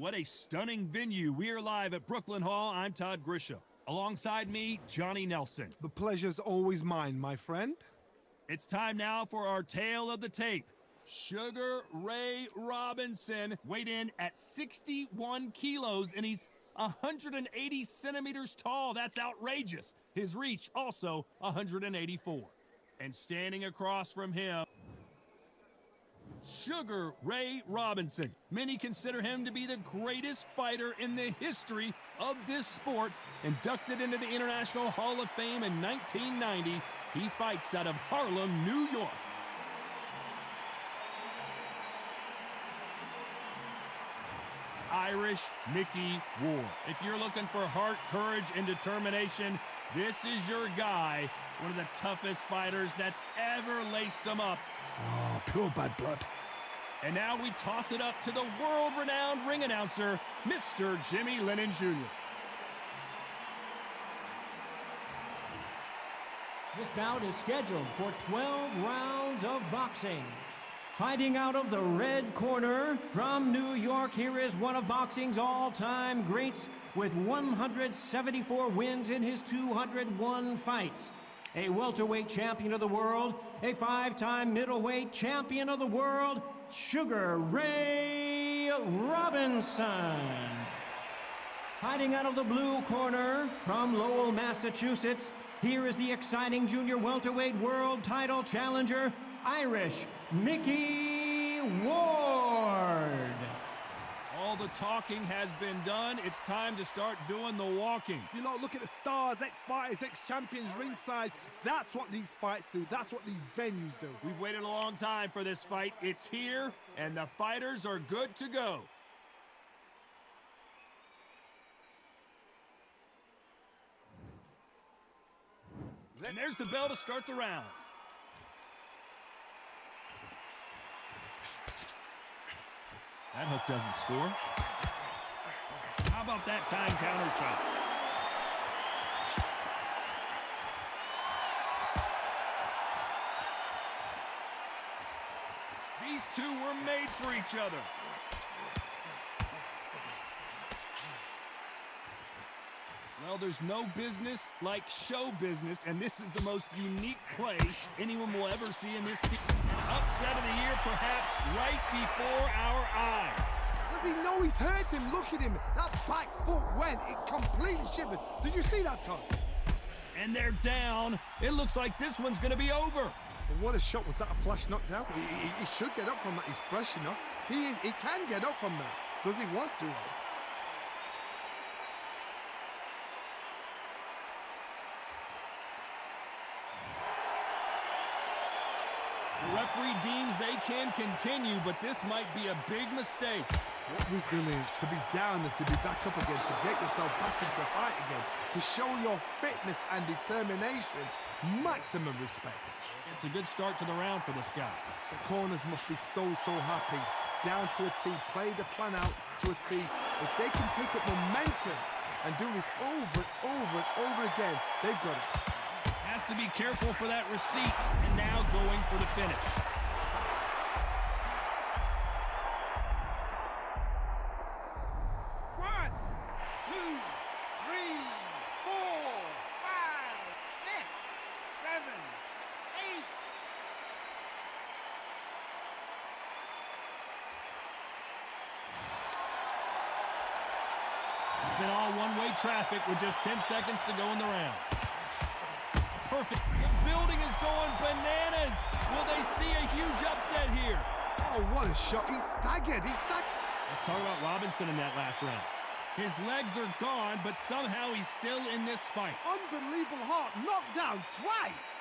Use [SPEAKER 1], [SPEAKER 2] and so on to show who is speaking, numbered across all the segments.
[SPEAKER 1] What a stunning venue. We are live at Brooklyn Hall. I'm Todd Grisham. Alongside me, Johnny Nelson.
[SPEAKER 2] The pleasure's always mine, my friend.
[SPEAKER 1] It's time now for our tale of the tape. Sugar Ray Robinson weighed in at 61 kilos, and he's 180 centimeters tall. That's outrageous. His reach also 184. And standing across from him, Sugar Ray Robinson. Many consider him to be the greatest fighter in the history of this sport. Inducted into the International Hall of Fame in 1990, he fights out of Harlem, New York. Irish Mickey Ward. If you're looking for heart, courage, and determination, this is your guy. One of the toughest fighters that's ever laced them up.
[SPEAKER 2] Oh, pure bad blood.
[SPEAKER 1] And now we toss it up to the world-renowned ring announcer, Mr. Jimmy Lennon Jr.
[SPEAKER 3] This bout is scheduled for 12 rounds of boxing. Fighting out of the red corner from New York, here is one of boxing's all-time greats with 174 wins in his 201 fights. A welterweight champion of the world, a 5-time middleweight champion of the world, Sugar Ray Robinson. Fighting out of the blue corner from Lowell, Massachusetts, here is the exciting junior welterweight world title challenger, Irish Mickey Ward.
[SPEAKER 1] All the talking has been done. It's time to start doing the walking.
[SPEAKER 2] You know, look at the stars, ex-fighters, ex-champions ringside. That's what these fights do. That's what these venues do.
[SPEAKER 1] We've waited a long time for this fight. It's here, and the fighters are good to go. And there's the bell to start the round. That hook doesn't score. How about that time counter shot? These two were made for each other. Well, there's no business like show business, and this is the most unique play anyone will ever see in this upset of the year, perhaps right before our eyes.
[SPEAKER 2] Does he know he's hurt him? Look at him. That back foot went. It completely shivered. Did you see that, Tom?
[SPEAKER 1] And they're down. It looks like this one's going to be over.
[SPEAKER 2] Well, what a shot. Was that a flash knockdown? He should get up from that. He's fresh enough. He can get up from that. Does he want to?
[SPEAKER 1] The referee deems they can continue, but this might be a big mistake.
[SPEAKER 2] What resilience to be down and to be back up again, to get yourself back into fight again, to show your fitness and determination. Maximum respect.
[SPEAKER 1] It's a good start to the round for this guy.
[SPEAKER 2] The corners must be so happy. Down to a T, play the plan out to a T. If they can pick up momentum and do this over and over and over again, they've got it.
[SPEAKER 1] Has to be careful for that receipt, and now going for the finish.
[SPEAKER 4] One, two, three, four, five, six, seven, eight.
[SPEAKER 1] It's been all one-way traffic with just 10 seconds to go in the round. Perfect. The building is going bananas. Will they see a huge upset here?
[SPEAKER 2] Oh, what a shot. He's staggered.
[SPEAKER 1] Let's talk about Robinson in that last round. His legs are gone, but somehow he's still in this fight.
[SPEAKER 2] Unbelievable heart. Knocked down twice.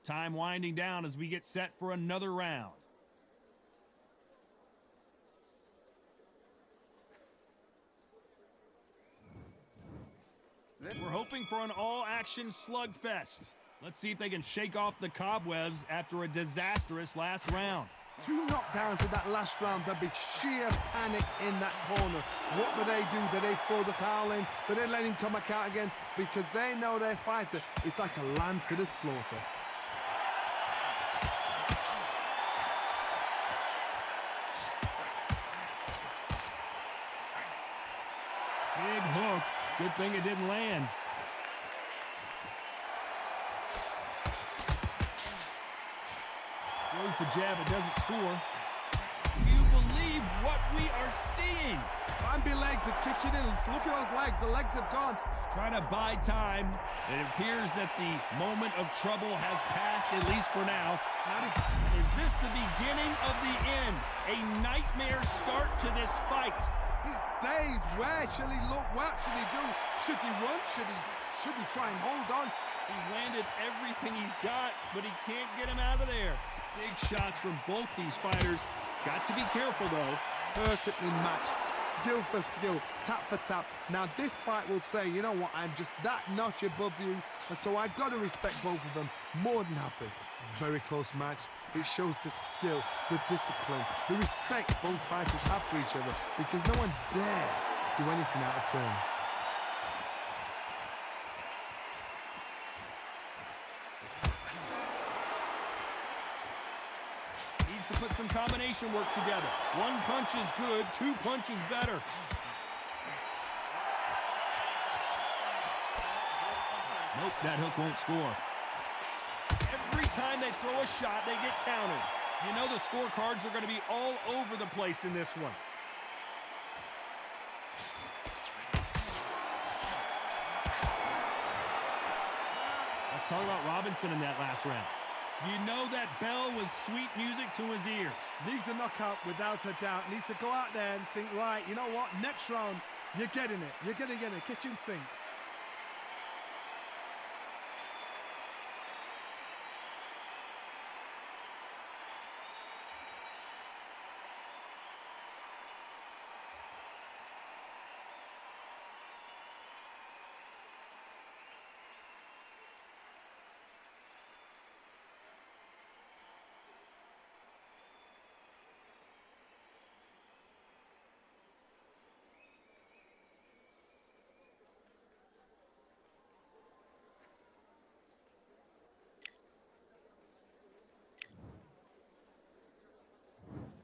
[SPEAKER 1] Time winding down as we get set for another round. We're hoping for an all-action slugfest. Let's see if they can shake off the cobwebs after a disastrous last round.
[SPEAKER 2] 2 knockdowns in that last round. There'd be sheer panic in that corner. What do? Do they throw the towel in? Do they let him come back out again? Because they know their fighter is like a lamb to the slaughter.
[SPEAKER 1] Big hook. Good thing it didn't land. Throws the jab, it doesn't score. Do you believe what we are seeing?
[SPEAKER 2] Bambi legs are kicking in. Look at those legs. The legs have gone.
[SPEAKER 1] Trying to buy time. It appears that the moment of trouble has passed, at least for now. Is this the beginning of the end? A nightmare start to this fight.
[SPEAKER 2] He's dazed. Where shall he look? What should he do? Should he run? Should he try and hold on?
[SPEAKER 1] He's landed everything he's got, but he can't get him out of there. Big shots from both these fighters. Got to be careful, though.
[SPEAKER 2] Perfectly matched. Skill for skill. Tap for tap. Now, this fight will say, you know what, I'm just that notch above you, and so I've got to respect both of them. More than happy. Very close match. It shows the skill, the discipline, the respect both fighters have for each other, because no one dare do anything out of turn.
[SPEAKER 1] Needs to put some combination work together. 1 punch is good, 2 punches better. Nope, that hook won't score. Every time they throw a shot, they get countered. You know the scorecards are going to be all over the place in this one. Let's talk about Robinson in that last round. You know that bell was sweet music to his ears.
[SPEAKER 2] Needs a knockout without a doubt. Needs to go out there and think, right, you know what, next round, you're getting it. You're going to get it. Kitchen sink.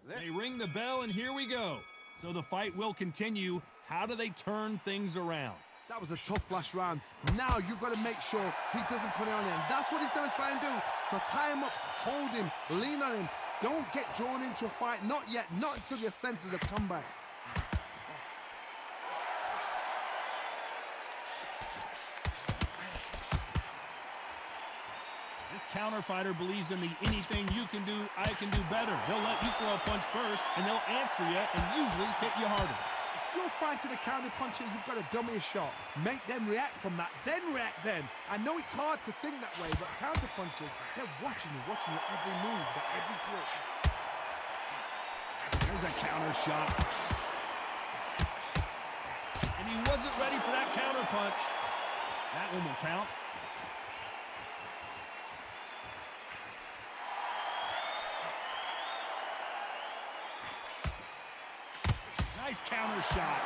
[SPEAKER 1] They ring the bell, and here we go. So the fight will continue. How do they turn things around?
[SPEAKER 2] That was a tough last round. Now you've got to make sure he doesn't put it on him. That's what he's going to try and do. So tie him up, hold him, lean on him. Don't get drawn into a fight. Not yet. Not until your senses have come back.
[SPEAKER 1] This counter fighter believes in the anything you can do, I can do better. They'll let you throw a punch first, and they'll answer you and usually hit you harder.
[SPEAKER 2] If you're fighting a counter puncher, you've got to dummy a shot. Make them react from that, then react then. I know it's hard to think that way, but counter punchers, they're watching you every move, every twitch.
[SPEAKER 1] There's a counter shot. And he wasn't ready for that counter punch. That one will count. Nice counter shot.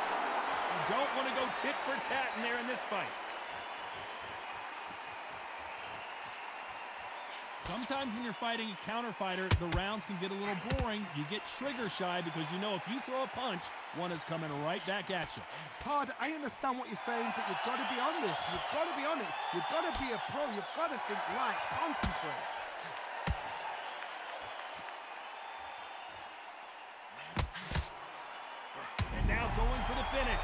[SPEAKER 1] You don't want to go tit for tat in there in this fight. Sometimes when you're fighting a counter fighter, the rounds can get a little boring. You get trigger shy because you know if you throw a punch, one is coming right back at you.
[SPEAKER 2] Todd, I understand what you're saying, but you've got to be on this. You've got to be on it. You've got to be a pro. You've got to think right. Concentrate.
[SPEAKER 1] And now going for the finish.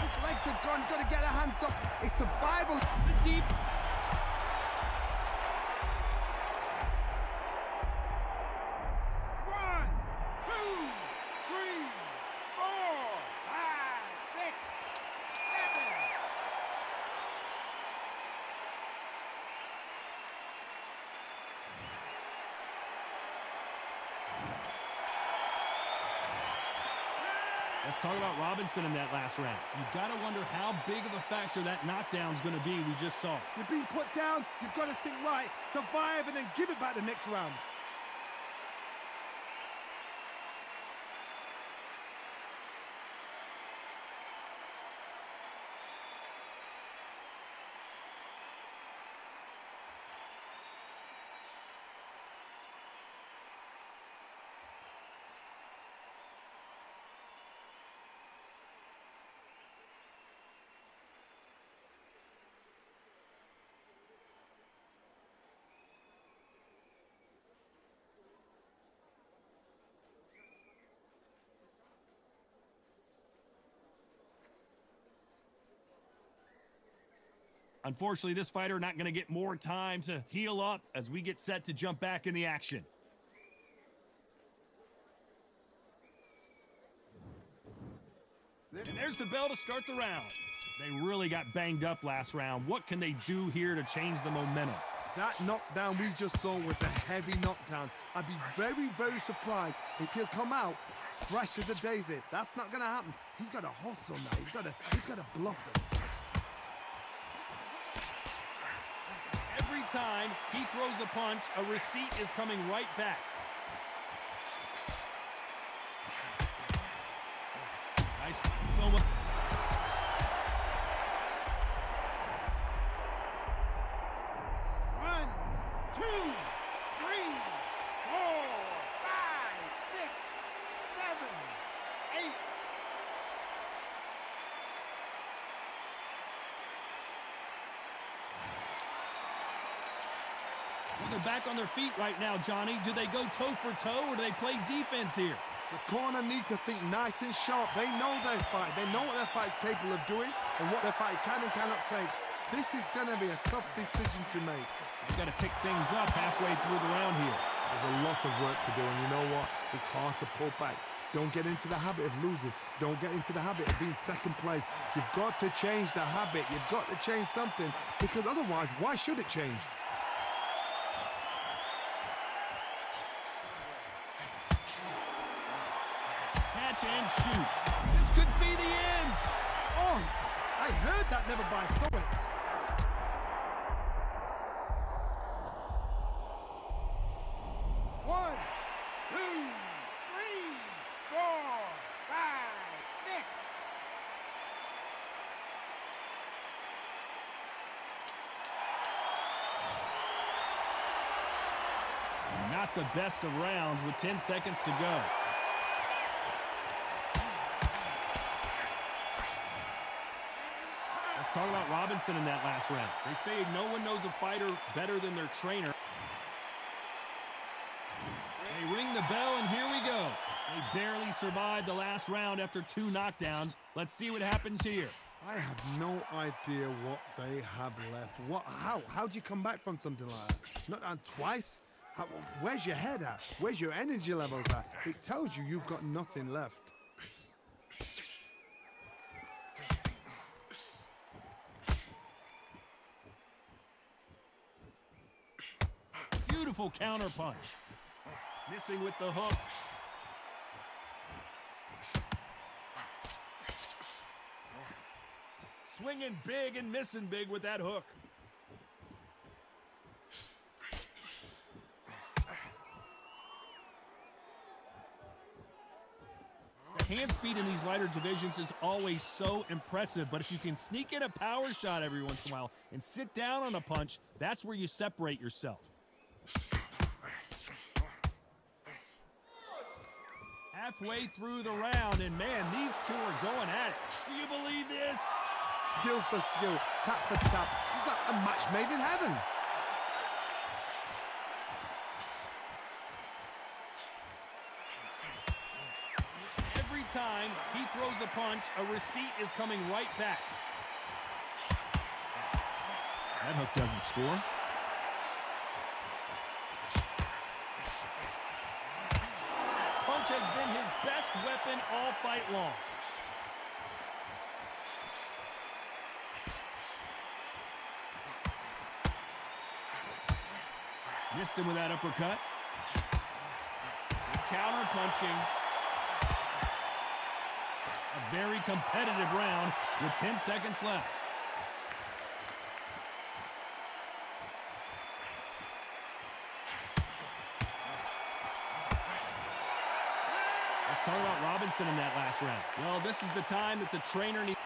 [SPEAKER 2] His legs have gone. He's got to get a hands up. It's survival.
[SPEAKER 1] The deep. Let's talk about Robinson in that last round. You've got to wonder how big of a factor that knockdown's going to be we just saw.
[SPEAKER 2] You're being put down, you've got to think right, survive, and then give it back the next round.
[SPEAKER 1] Unfortunately, this fighter not going to get more time to heal up as we get set to jump back in the action. And there's the bell to start the round. They really got banged up last round. What can they do here to change the momentum?
[SPEAKER 2] That knockdown we just saw was a heavy knockdown. I'd be very, very surprised if he'll come out fresh as a daisy. That's not going to happen. He's got to hustle now. He's got to bluff it.
[SPEAKER 1] Every time he throws a punch, a receipt is coming right back. Nice. So much.
[SPEAKER 4] One, two, three, 4, 5, 6, 7, 8.
[SPEAKER 1] Well, they're back on their feet right now, Johnny. Do they go toe for toe or do they play defense here?
[SPEAKER 2] The corner need to think nice and sharp. They know their fight. They know what their fight's capable of doing and what their fight can and cannot take. This is going to be a tough decision to make.
[SPEAKER 1] They've got to pick things up halfway through the round here.
[SPEAKER 2] There's a lot of work to do, and you know what? It's hard to pull back. Don't get into the habit of losing. Don't get into the habit of being second place. You've got to change the habit. You've got to change something, because otherwise, why should it change?
[SPEAKER 1] Catch and shoot. This could be the end.
[SPEAKER 2] Oh, I heard that, never by saw it.
[SPEAKER 4] One, two, three, 4, 5, 6.
[SPEAKER 1] Not the best of rounds with 10 seconds to go. Let's talk about Robinson in that last round. They say no one knows a fighter better than their trainer. They ring the bell, and here we go. They barely survived the last round after 2 knockdowns. Let's see what happens here.
[SPEAKER 2] I have no idea what they have left. How do you come back from something like that? Not done twice? Where's your head at? Where's your energy levels at? It tells you you've got nothing left.
[SPEAKER 1] Beautiful counter punch. Missing with the hook. Swinging big and missing big with that hook. The hand speed in these lighter divisions is always so impressive, but if you can sneak in a power shot every once in a while and sit down on a punch, that's where you separate yourself. Halfway through the round, and man, these two are going at it. Do you believe this?
[SPEAKER 2] Skill for skill, tap for tap. Just like a match made in heaven.
[SPEAKER 1] Every time he throws a punch, a receipt is coming right back. That hook doesn't score. Punch has been his best weapon all fight long. Missed him with that uppercut. Good punching. A very competitive round with 10 seconds left. Let's talk about Robinson in that last round. Well, this is the time that the trainer needs.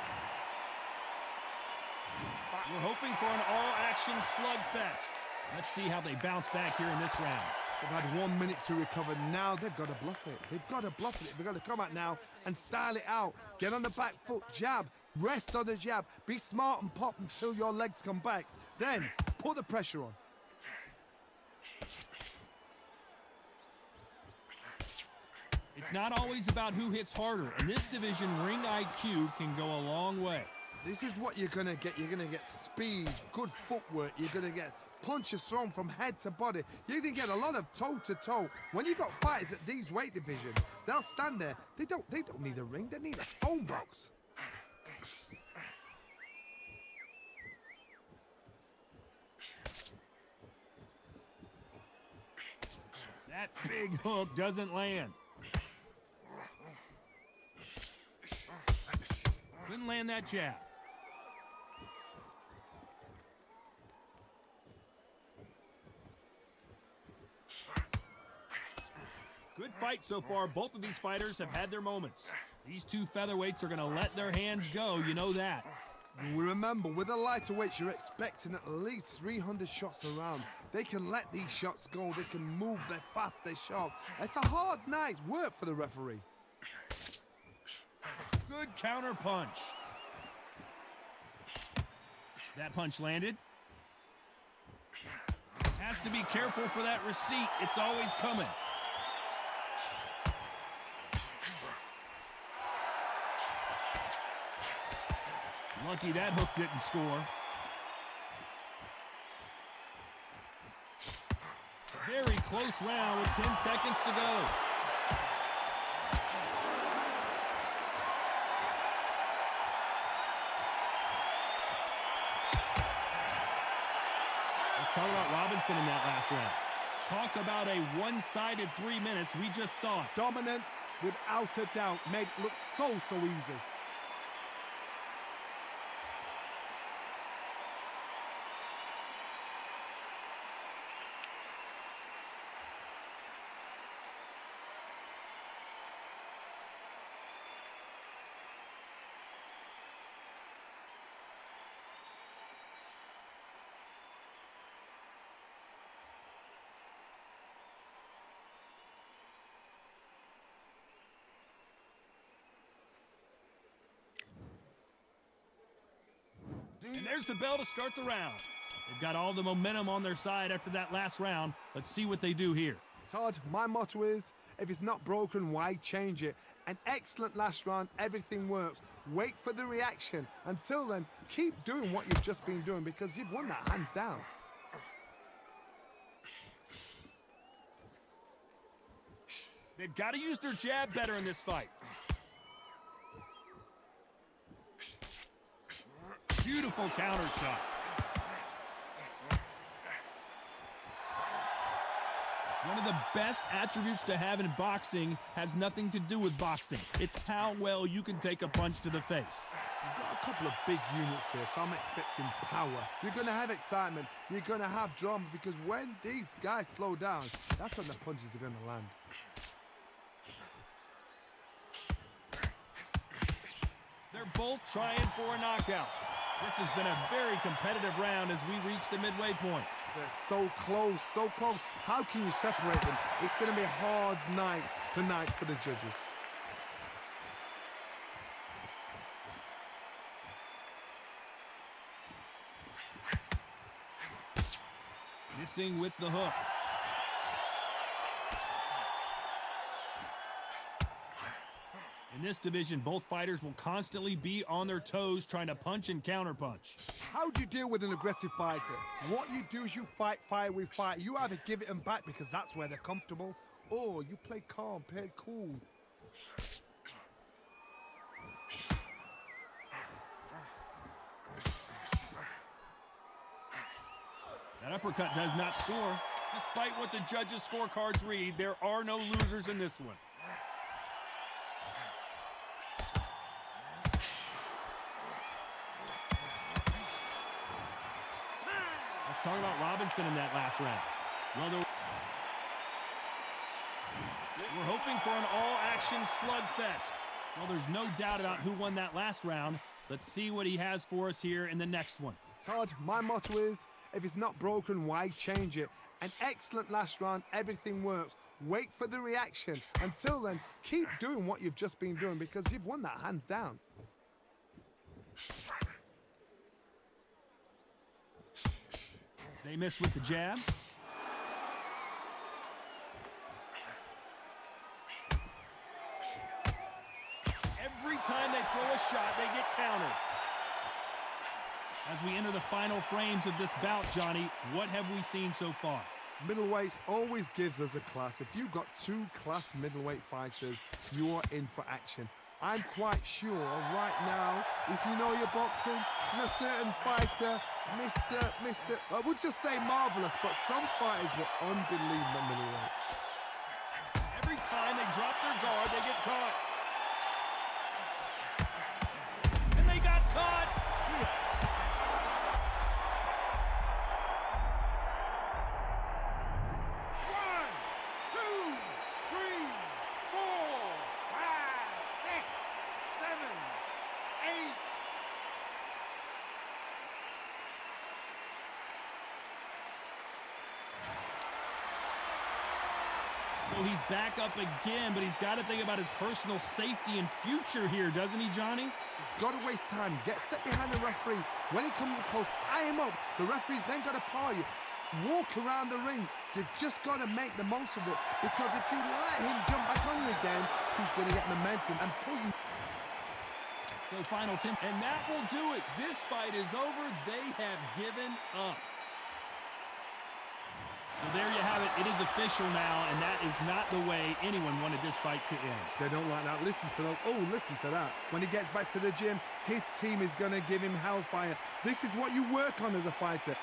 [SPEAKER 1] We're hoping for an all-action slugfest. Let's see how they bounce back here in this round.
[SPEAKER 2] They've had 1 minute to recover. Now they've got to bluff it. They've got to bluff it. They've got to come out now and style it out. Get on the back foot, jab, rest on the jab. Be smart and pop until your legs come back. Then put the pressure on.
[SPEAKER 1] It's not always about who hits harder. In this division, ring IQ can go a long way.
[SPEAKER 2] This is what you're going to get. You're going to get speed, good footwork. You're going to get punches thrown from head to body. You're going to get a lot of toe-to-toe. When you've got fighters at these weight divisions, they'll stand there. They don't need a ring. They need a phone box.
[SPEAKER 1] That big hook doesn't land. Couldn't land that jab. Good fight so far. Both of these fighters have had their moments. These two featherweights are going to let their hands go. You know that.
[SPEAKER 2] Remember, with the lighter weights, you're expecting at least 300 shots around. They can let these shots go. They can move. They're fast. They're sharp. It's a hard night's work for the referee.
[SPEAKER 1] Good counter punch. That punch landed. Has to be careful for that receipt. It's always coming. Lucky that hook didn't score. Very close round with 10 seconds to go. Let's talk about Robinson in that last round. Talk about a one-sided 3 minutes. We just saw it.
[SPEAKER 2] Dominance, without a doubt, made it look so easy.
[SPEAKER 1] And there's the bell to start the round. They've got all the momentum on their side after that last round. Let's see what they do here.
[SPEAKER 2] Todd, my motto is, if it's not broken, why change it? An excellent last round, everything works. Wait for the reaction. Until then, keep doing what you've just been doing because you've won that hands down.
[SPEAKER 1] They've got to use their jab better in this fight. Beautiful counter shot. One of the best attributes to have in boxing has nothing to do with boxing. It's how well you can take a punch to the face.
[SPEAKER 2] You've got a couple of big units here, so I'm expecting power. You're going to have excitement. You're going to have drama because when these guys slow down, that's when the punches are going to land.
[SPEAKER 1] They're both trying for a knockout. This has been a very competitive round as we reach the midway point.
[SPEAKER 2] They're so close, so close. How can you separate them? It's going to be a hard night tonight for the judges.
[SPEAKER 1] Missing with the hook. In this division, both fighters will constantly be on their toes trying to punch and counterpunch.
[SPEAKER 2] How do you deal with an aggressive fighter? What you do is you fight fire with fire. You either give it them back because that's where they're comfortable, or you play calm, play cool.
[SPEAKER 1] That uppercut does not score. Despite what the judges' scorecards read, there are no losers in this one. Let's talk about Robinson in that last round. Well, we're hoping for an all-action slugfest. Well, there's no doubt about who won that last round. Let's see what he has for us here in the next one.
[SPEAKER 2] Todd, my motto is, if it's not broken, why change it? An excellent last round, everything works. Wait for the reaction. Until then, keep doing what you've just been doing because you've won that hands down.
[SPEAKER 1] They miss with the jab. Every time they throw a shot, they get countered. As we enter the final frames of this bout, Johnny, what have we seen so far?
[SPEAKER 2] Middleweights always gives us a class. If you've got two class middleweight fighters, you're in for action. I'm quite sure right now, if you know your boxing, there's a certain fighter, Mr. I would just say marvelous, but some fighters were unbelievable middleweights.
[SPEAKER 1] Every time they drop their guard, they get caught. And they got caught. So he's back up again, but he's got to think about his personal safety and future here, doesn't he, Johnny?
[SPEAKER 2] He's got to waste time. Step behind the referee. When he comes close, tie him up. The referee's then got to power you. Walk around the ring. You've just got to make the most of it. Because if you let him jump back on you again, he's going to get momentum and pull you.
[SPEAKER 1] So final 10. And that will do it. This fight is over. They have given up. So there you have it. It is official now, and that is not the way anyone wanted this fight to end.
[SPEAKER 2] They don't like that. Listen to that. Oh, listen to that. When he gets back to the gym, his team is going to give him hellfire. This is what you work on as a fighter.